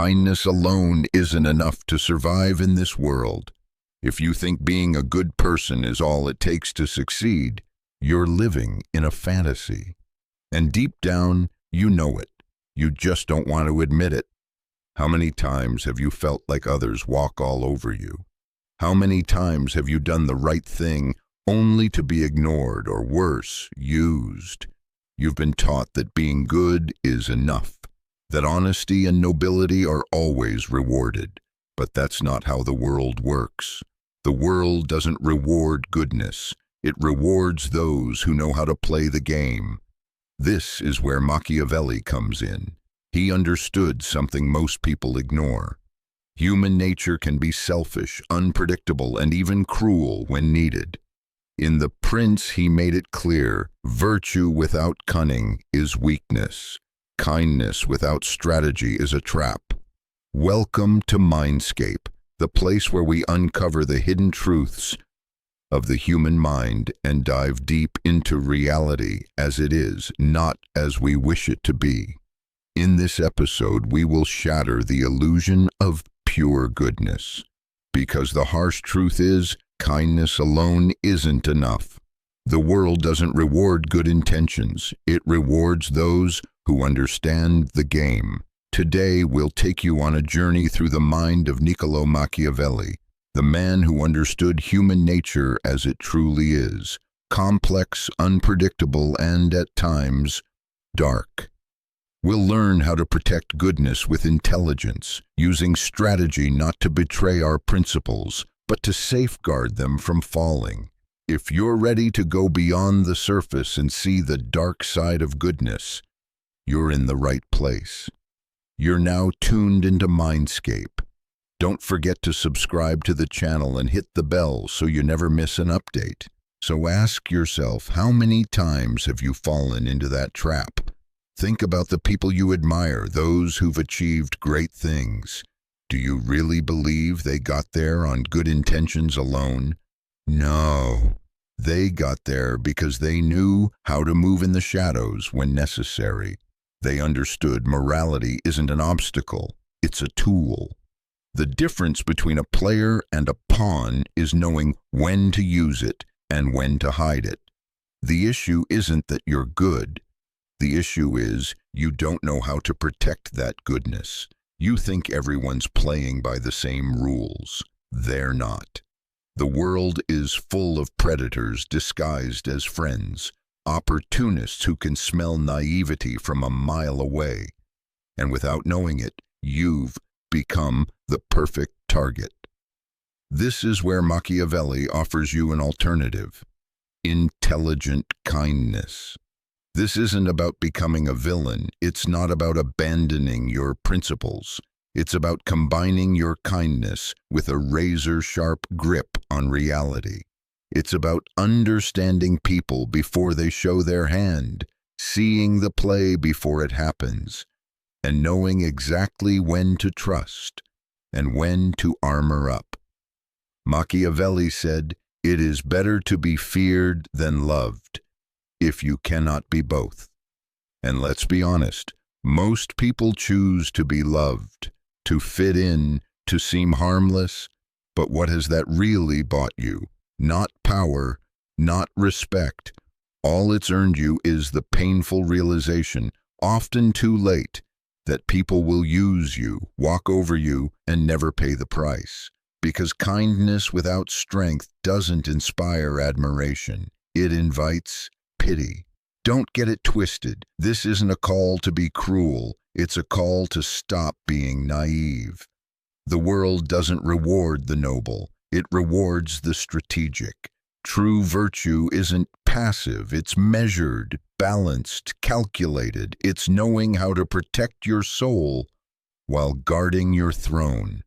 Kindness alone isn't enough to survive in this world. If you think being a good person is all it takes to succeed, you're living in a fantasy. And deep down, you know it. You just don't want to admit it. How many times have you felt like others walk all over you? How many times have you done the right thing only to be ignored or worse, used? You've been taught that being good is enough, that honesty and nobility are always rewarded. But that's not how the world works. The world doesn't reward goodness. It rewards those who know how to play the game. This is where Machiavelli comes in. He understood something most people ignore. Human nature can be selfish, unpredictable, and even cruel when needed. In The Prince, he made it clear, virtue without cunning is weakness. Kindness without strategy is a trap. Welcome to Mindscape, the place where we uncover the hidden truths of the human mind and dive deep into reality as it is, not as we wish it to be. In this episode, we will shatter the illusion of pure goodness, because the harsh truth is, kindness alone isn't enough. The world doesn't reward good intentions. It rewards those who understand the game. Today, we'll take you on a journey through the mind of Niccolo Machiavelli, the man who understood human nature as it truly is, complex, unpredictable, and at times, dark. We'll learn how to protect goodness with intelligence, using strategy not to betray our principles, but to safeguard them from falling. If you're ready to go beyond the surface and see the dark side of goodness, you're in the right place. You're now tuned into Mindscape. Don't forget to subscribe to the channel and hit the bell so you never miss an update. So ask yourself, how many times have you fallen into that trap? Think about the people you admire, those who've achieved great things. Do you really believe they got there on good intentions alone? No. They got there because they knew how to move in the shadows when necessary. They understood morality isn't an obstacle, it's a tool. The difference between a player and a pawn is knowing when to use it and when to hide it. The issue isn't that you're good. The issue is you don't know how to protect that goodness. You think everyone's playing by the same rules. They're not. The world is full of predators disguised as friends, opportunists who can smell naivety from a mile away. And without knowing it, you've become the perfect target. This is where Machiavelli offers you an alternative: intelligent kindness. This isn't about becoming a villain. It's not about abandoning your principles. It's about combining your kindness with a razor-sharp grip on reality. It's about understanding people before they show their hand, seeing the play before it happens, and knowing exactly when to trust and when to armor up. Machiavelli said, "It is better to be feared than loved, if you cannot be both." And let's be honest, most people choose to be loved, to fit in, to seem harmless. But what has that really bought you? Not power, not respect. All it's earned you is the painful realization, often too late, that people will use you, walk over you, and never pay the price. Because kindness without strength doesn't inspire admiration. It invites pity. Don't get it twisted. This isn't a call to be cruel. It's a call to stop being naive. The world doesn't reward the noble. It rewards the strategic. True virtue isn't passive. It's measured, balanced, calculated. It's knowing how to protect your soul while guarding your throne.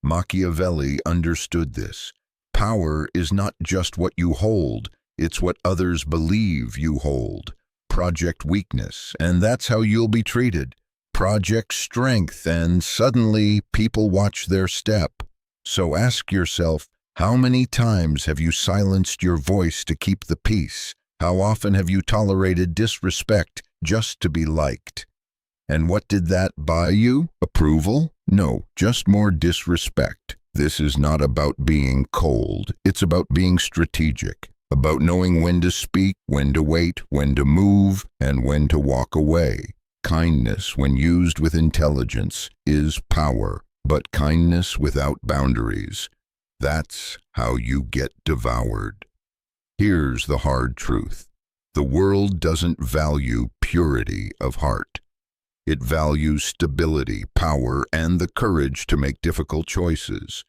Machiavelli understood this. Power is not just what you hold. It's what others believe you hold. Project weakness, and that's how you'll be treated. Project strength, and suddenly people watch their step. So ask yourself, how many times have you silenced your voice to keep the peace? How often have you tolerated disrespect just to be liked? And what did that buy you? Approval? No, just more disrespect. This is not about being cold. It's about being strategic, about knowing when to speak, when to wait, when to move, and when to walk away. Kindness, when used with intelligence, is power, but kindness without boundaries, that's how you get devoured. Here's the hard truth. The world doesn't value purity of heart. It values stability, power, and the courage to make difficult choices.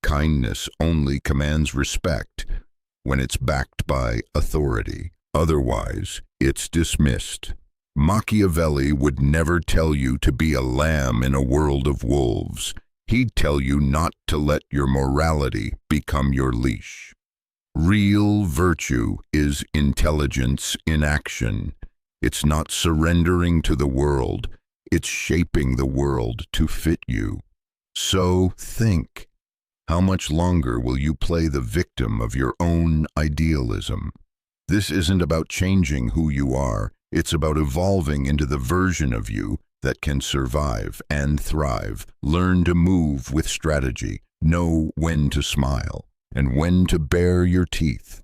Kindness only commands respect when it's backed by authority. Otherwise, it's dismissed. Machiavelli would never tell you to be a lamb in a world of wolves. He'd tell you not to let your morality become your leash. Real virtue is intelligence in action. It's not surrendering to the world. It's shaping the world to fit you. So think, how much longer will you play the victim of your own idealism? This isn't about changing who you are. It's about evolving into the version of you that can survive and thrive. Learn to move with strategy. Know when to smile and when to bare your teeth.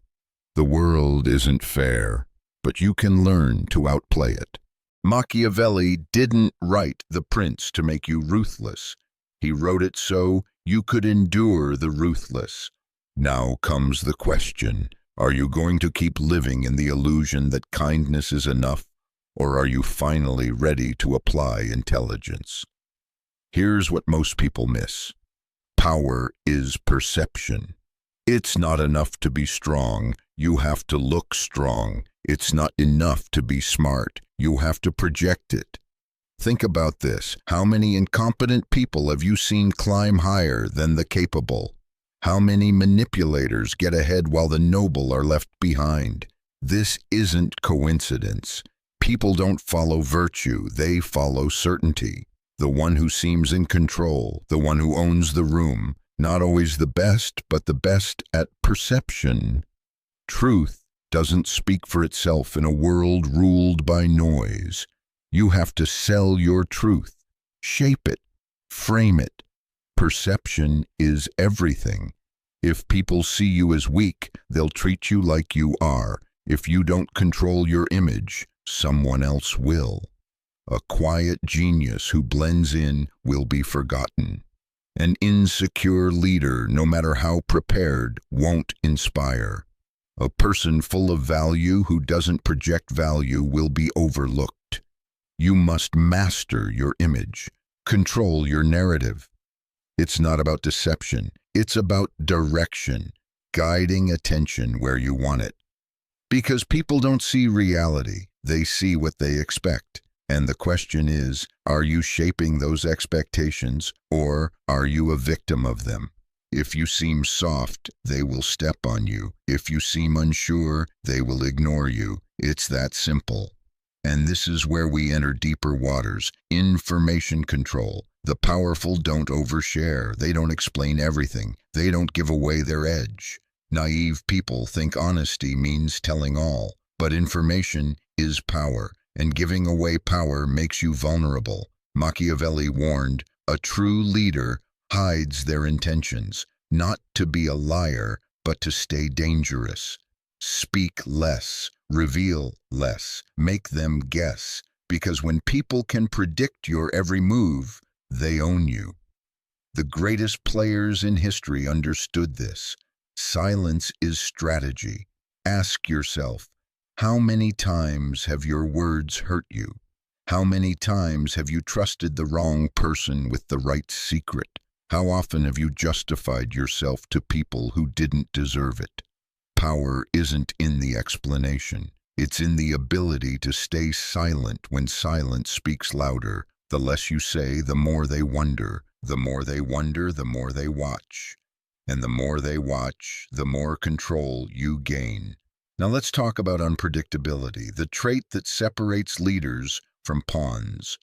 The world isn't fair, but you can learn to outplay it. Machiavelli didn't write The Prince to make you ruthless. He wrote it so you could endure the ruthless. Now comes the question. Are you going to keep living in the illusion that kindness is enough, or are you finally ready to apply intelligence? Here's what most people miss. Power is perception. It's not enough to be strong. You have to look strong. It's not enough to be smart. You have to project it. Think about this. How many incompetent people have you seen climb higher than the capable? How many manipulators get ahead while the noble are left behind? This isn't coincidence. People don't follow virtue, they follow certainty. The one who seems in control, the one who owns the room, not always the best, but the best at perception. Truth doesn't speak for itself in a world ruled by noise. You have to sell your truth, shape it, frame it. Perception is everything. If people see you as weak, they'll treat you like you are. If you don't control your image, someone else will. A quiet genius who blends in will be forgotten. An insecure leader, no matter how prepared, won't inspire. A person full of value who doesn't project value will be overlooked. You must master your image, control your narrative. It's not about deception, it's about direction, guiding attention where you want it. Because people don't see reality, they see what they expect. And the question is, are you shaping those expectations, or are you a victim of them? If you seem soft, they will step on you. If you seem unsure, they will ignore you. It's that simple. And this is where we enter deeper waters. Information control. The powerful don't overshare. They don't explain everything. They don't give away their edge. Naive people think honesty means telling all, but information is power, and giving away power makes you vulnerable. Machiavelli warned, a true leader hides their intentions, not to be a liar, but to stay dangerous. Speak less, reveal less, make them guess, because when people can predict your every move, they own you. The greatest players in history understood this. Silence is strategy. Ask yourself, how many times have your words hurt you? How many times have you trusted the wrong person with the right secret? How often have you justified yourself to people who didn't deserve it? Power isn't in the explanation. It's in the ability to stay silent when silence speaks louder. The less you say, the more they wonder. The more they wonder, the more they watch. And the more they watch, the more control you gain. Now let's talk about unpredictability, the trait that separates leaders from pawns.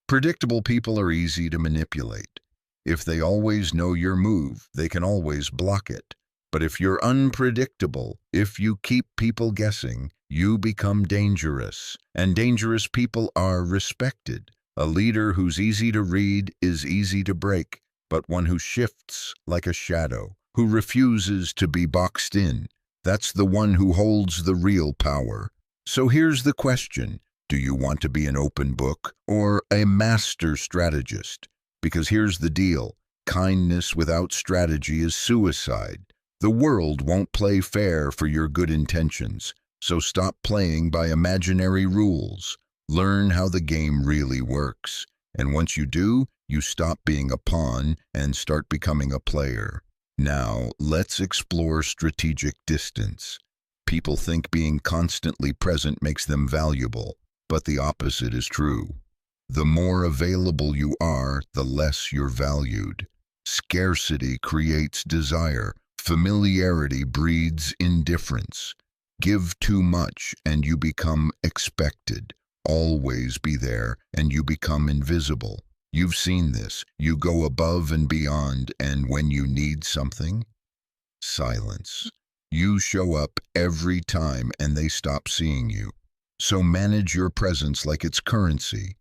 Predictable people are easy to manipulate. If they always know your move, they can always block it. But if you're unpredictable, if you keep people guessing, you become dangerous. And dangerous people are respected. A leader who's easy to read is easy to break, but one who shifts like a shadow, who refuses to be boxed in, that's the one who holds the real power. So here's the question. Do you want to be an open book or a master strategist? Because here's the deal. Kindness without strategy is suicide. The world won't play fair for your good intentions, so stop playing by imaginary rules. Learn how the game really works. And once you do, you stop being a pawn and start becoming a player. Now, let's explore strategic distance. People think being constantly present makes them valuable, but the opposite is true. The more available you are, the less you're valued. Scarcity creates desire. Familiarity breeds indifference. Give too much and you become expected. Always be there and you become invisible. You've seen this. You go above and beyond, and when you need something, silence. You show up every time and they stop seeing you. So manage your presence like it's currency.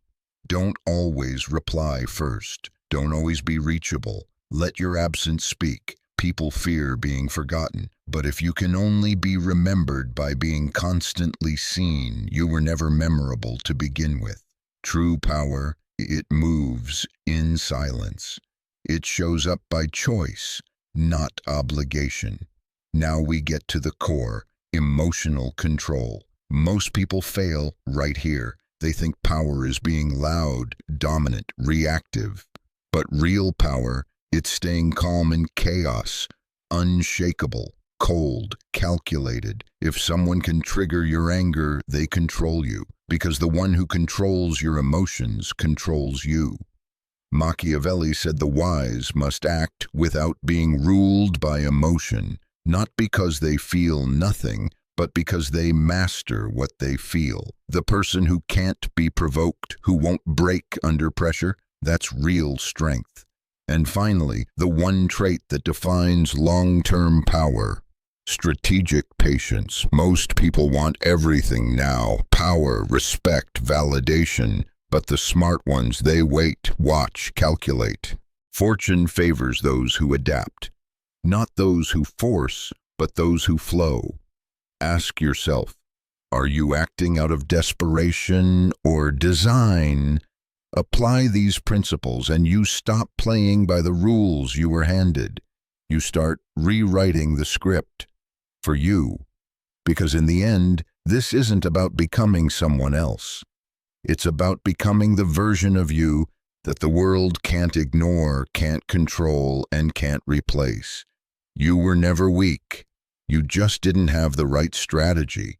Don't always reply first. Don't always be reachable. Let your absence speak. People fear being forgotten. But if you can only be remembered by being constantly seen, you were never memorable to begin with. True power, it moves in silence. It shows up by choice, not obligation. Now we get to the core, emotional control. Most people fail right here. They think power is being loud, dominant, reactive. But real power, it's staying calm in chaos, unshakable, cold, calculated. If someone can trigger your anger, they control you, because the one who controls your emotions controls you. Machiavelli said the wise must act without being ruled by emotion, not because they feel nothing, but because they master what they feel. The person who can't be provoked, who won't break under pressure, that's real strength. And finally, the one trait that defines long-term power: strategic patience. Most people want everything now: power, respect, validation. But the smart ones, they wait, watch, calculate. Fortune favors those who adapt, not those who force, but those who flow. Ask yourself, are you acting out of desperation or design? Apply these principles and you stop playing by the rules you were handed. You start rewriting the script for you. Because in the end, this isn't about becoming someone else. It's about becoming the version of you that the world can't ignore, can't control, and can't replace. You were never weak. You just didn't have the right strategy.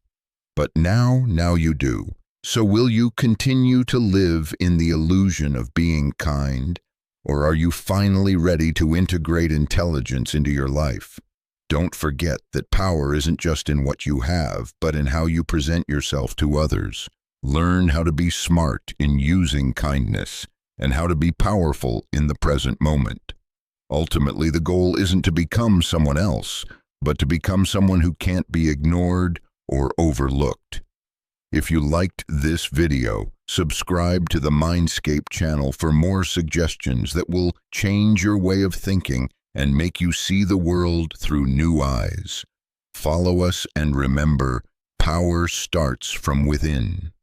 But now you do. So will you continue to live in the illusion of being kind, or are you finally ready to integrate intelligence into your life? Don't forget that power isn't just in what you have, but in how you present yourself to others. Learn how to be smart in using kindness and how to be powerful in the present moment. Ultimately, the goal isn't to become someone else, but to become someone who can't be ignored or overlooked. If you liked this video, subscribe to the Mindscape channel for more suggestions that will change your way of thinking and make you see the world through new eyes. Follow us and remember, power starts from within.